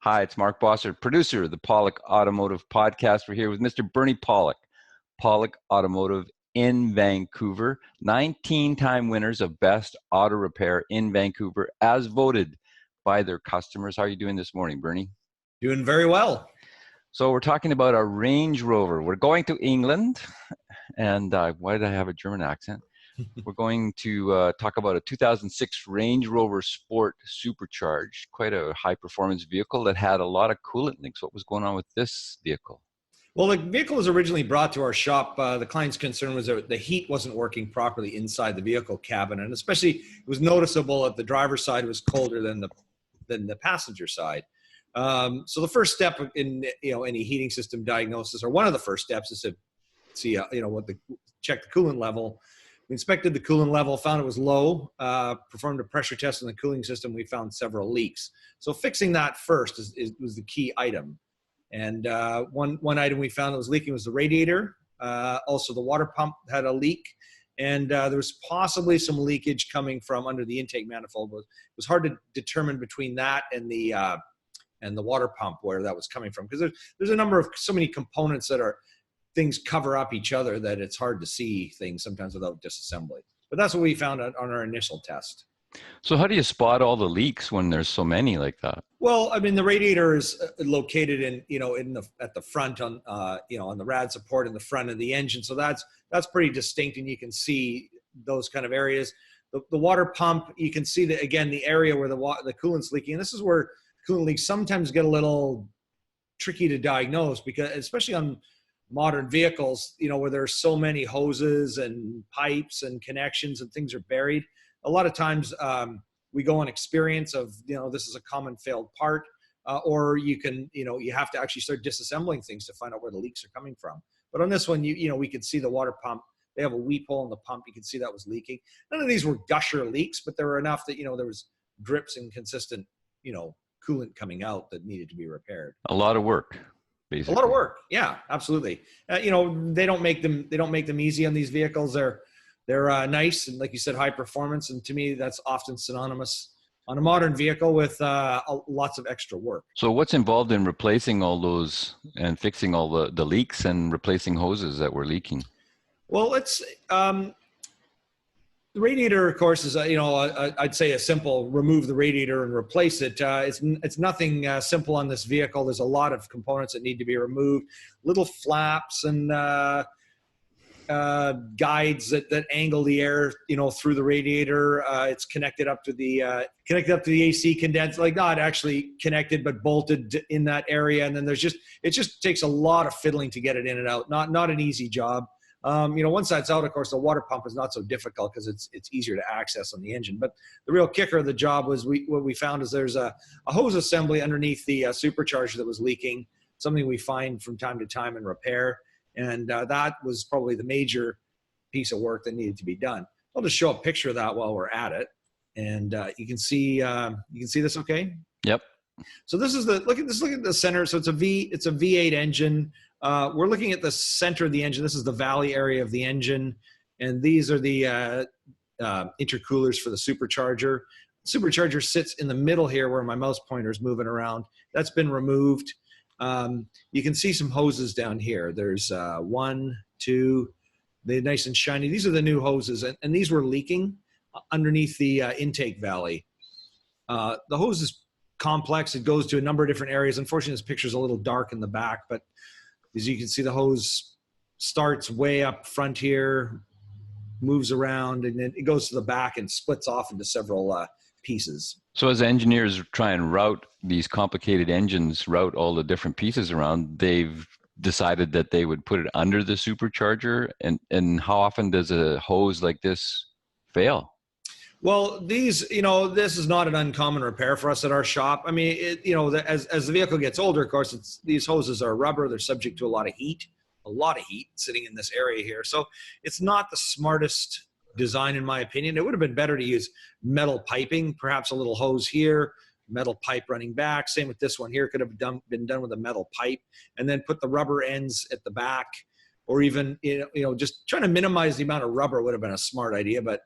Hi, it's Mark Bossert, producer of the Pawlik Automotive podcast. We're here with Mr. Bernie Pawlik, Pawlik Automotive in Vancouver, 19-time winners of Best Auto Repair in Vancouver, as voted by their customers. How are you doing this morning, Bernie? Doing very well. So we're talking about a Range Rover. We're going to England, and why did I have a German accent? We're going to talk about a 2006 Range Rover Sport Supercharged, quite a high-performance vehicle that had a lot of coolant leaks. What was going on with this vehicle? Well, the vehicle was originally brought to our shop. The client's concern was that the heat wasn't working properly inside the vehicle cabin, and especially it was noticeable that the driver's side was colder than the passenger side. So the first step in any heating system diagnosis, or one of the first steps, is to see check the coolant level. We inspected the coolant level, found it was low, performed a pressure test on the cooling system. We found several leaks. So fixing that first was the key item. And one item we found that was leaking was the radiator. Also, the water pump had a leak. And there was possibly some leakage coming from under the intake manifold. It was hard to determine between that and the water pump where that was coming from. Because there's a number of so many components that are things cover up each other that it's hard to see things sometimes without disassembly. But that's what we found on our initial test. So how do you spot all the leaks when there's so many like that? Well, I mean, the radiator is located at the front on the rad support in the front of the engine. So that's pretty distinct, and you can see those kind of areas. The water pump, you can see that again, the area where the coolant's leaking. And this is where coolant leaks sometimes get a little tricky to diagnose, because especially on modern vehicles, where there's so many hoses and pipes and connections and things are buried. A lot of times we go on experience of, this is a common failed part, or you have to actually start disassembling things to find out where the leaks are coming from. But on this one, we could see the water pump. They have a weep hole in the pump. You can see that was leaking. None of these were gusher leaks, but there were enough that, there was drips and consistent, coolant coming out that needed to be repaired. A lot of work. Basically. A lot of work. Yeah, absolutely. They don't make them easy on these vehicles. They're nice and, like you said, high performance. And to me, that's often synonymous on a modern vehicle with lots of extra work. So what's involved in replacing all those and fixing all the leaks and replacing hoses that were leaking? Well, it's the radiator, of course, is I'd say a simple remove the radiator and replace it. It's nothing simple on this vehicle. There's a lot of components that need to be removed, little flaps and guides that angle the air through the radiator. It's connected up to the AC condenser, like not actually connected but bolted in that area. And then it just takes a lot of fiddling to get it in and out. Not an easy job. Once that's out, of course, the water pump is not so difficult because it's easier to access on the engine. But the real kicker of the job was what we found is there's a hose assembly underneath the supercharger that was leaking, something we find from time to time and repair. And that was probably the major piece of work that needed to be done. I'll just show a picture of that while we're at it. And you can see this okay? Yep. So this is look at the center. So it's a V8 engine. We're looking at the center of the engine. This is the valley area of the engine. And these are the intercoolers for the supercharger. Supercharger sits in the middle here where my mouse pointer is moving around. That's been removed. You can see some hoses down here. There's 1, 2, they're nice and shiny. These are the new hoses, and these were leaking underneath the intake valley. The hose is complex. It goes to a number of different areas. Unfortunately, this picture's a little dark in the back, but as you can see, the hose starts way up front here, moves around, and then it goes to the back and splits off into several pieces. So as engineers try and route these complicated engines, route all the different pieces around, they've decided that they would put it under the supercharger. And how often does a hose like this fail? Well, this is not an uncommon repair for us at our shop. I mean, as the vehicle gets older, of course, these hoses are rubber. They're subject to a lot of heat sitting in this area here. So it's not the smartest design, in my opinion. It would have been better to use metal piping, perhaps a little hose here, metal pipe running back. Same with this one here. Could have been done with a metal pipe, and then put the rubber ends at the back, or even just trying to minimize the amount of rubber would have been a smart idea. But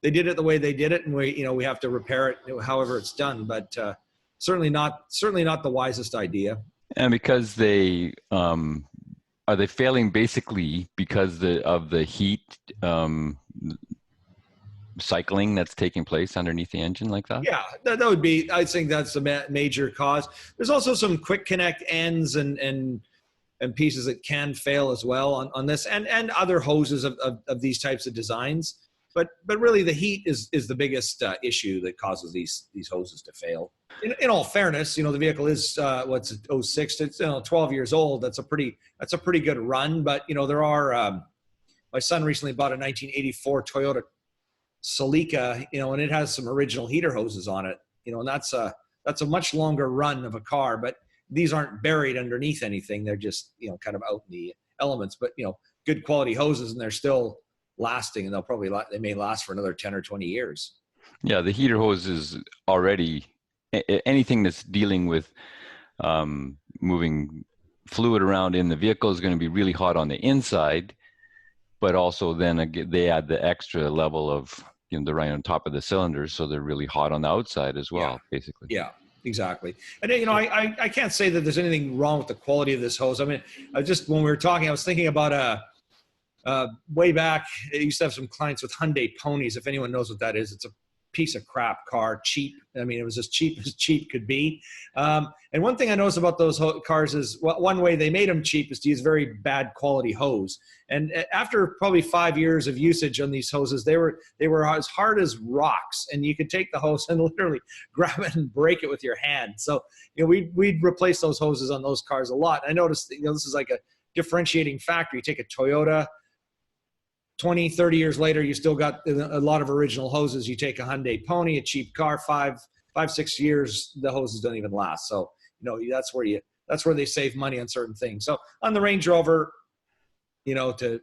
they did it the way they did it, and we have to repair it however it's done. But certainly not the wisest idea. And because they are they failing basically because of the heat cycling that's taking place underneath the engine like that? Yeah, that would be, I think that's a major cause. There's also some quick connect ends and pieces that can fail as well on this, and other hoses of these types of designs. But really the heat is the biggest issue that causes these hoses to fail. In all fairness, the vehicle is what's 06, it's 12 years old. That's a pretty good run. But there are my son recently bought a 1984 Toyota Celica, and it has some original heater hoses on it, and that's a much longer run of a car. But these aren't buried underneath anything. They're just, kind of out in the elements, but good quality hoses, and they're still lasting, and they may last for another 10 or 20 years. Yeah. The heater hose is already anything that's dealing with moving fluid around in the vehicle is going to be really hot on the inside, but also then they add the extra level of, they're right on top of the cylinders. So they're really hot on the outside as well, basically. Yeah, exactly. And I can't say that there's anything wrong with the quality of this hose. I mean, when we were talking, I was thinking about way back, I used to have some clients with Hyundai Ponies. If anyone knows what that is, it's a piece of crap car, cheap. I mean, it was as cheap could be. And one thing I noticed about those cars is one way they made them cheap is to use very bad quality hose. And after probably 5 years of usage on these hoses, they were as hard as rocks, and you could take the hose and literally grab it and break it with your hand. So, we'd replace those hoses on those cars a lot. I noticed, this is like a differentiating factor. You take a Toyota, 20, 30 years later, you still got a lot of original hoses. You take a Hyundai Pony, a cheap car, 5-6 years, the hoses don't even last. So, that's where they save money on certain things. So on the Range Rover, to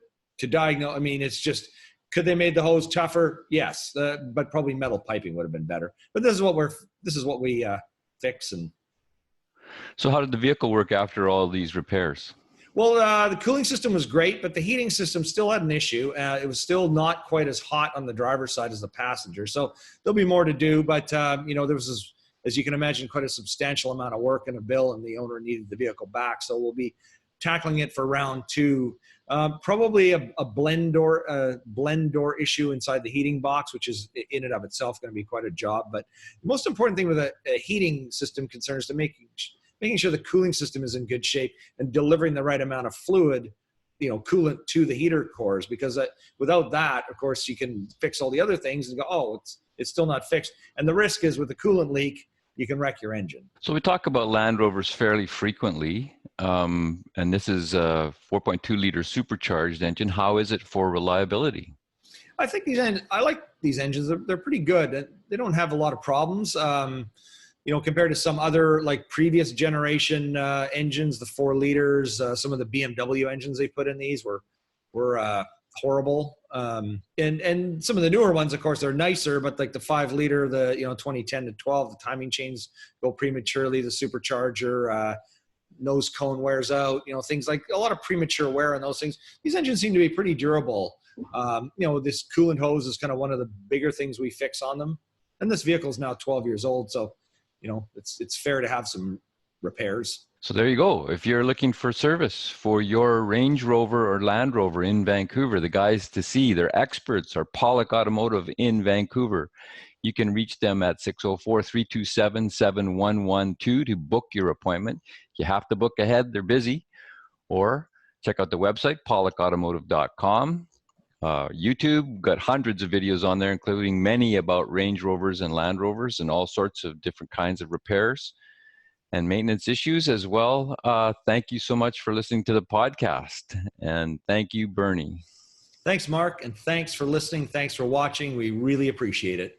diagnose, I mean, it's just, could they made the hose tougher? Yes, but probably metal piping would have been better. But this is what we fix. And so how did the vehicle work after all these repairs? well, the cooling system was great, but the heating system still had an issue. It was still not quite as hot on the driver's side as the passenger. So there'll be more to do, but there was, as you can imagine, quite a substantial amount of work and a bill, and the owner needed the vehicle back. So we'll be tackling it for round 2. Probably a blend door issue inside the heating box, which is in and of itself going to be quite a job. But the most important thing with a heating system concern is to making sure the cooling system is in good shape and delivering the right amount of fluid, coolant to the heater cores, because without that, of course, you can fix all the other things and go, oh, it's still not fixed. And the risk is with a coolant leak, you can wreck your engine. So we talk about Land Rovers fairly frequently, and this is a 4.2 liter supercharged engine. How is it for reliability? I think I like these engines. They're pretty good. They don't have a lot of problems. Compared to some other like previous generation engines, the 4 liters, some of the BMW engines they put in these were horrible. And some of the newer ones, of course, are nicer, but like the 5 liter, the 2010 to 12, the timing chains go prematurely. The supercharger nose cone wears out. Things like a lot of premature wear on those things. These engines seem to be pretty durable. This coolant hose is kind of one of the bigger things we fix on them. And this vehicle is now 12 years old, so it's fair to have some repairs. So there you go. If you're looking for service for your Range Rover or Land Rover in Vancouver, the guys to see, they're experts, are Pawlik Automotive in Vancouver. You can reach them at 604-327-7112 to book your appointment. You have to book ahead, they're busy. Or check out the website, pawlikautomotive.com. YouTube, got hundreds of videos on there, including many about Range Rovers and Land Rovers and all sorts of different kinds of repairs and maintenance issues as well. Thank you so much for listening to the podcast. And thank you, Bernie. Thanks, Mark. And thanks for listening. Thanks for watching. We really appreciate it.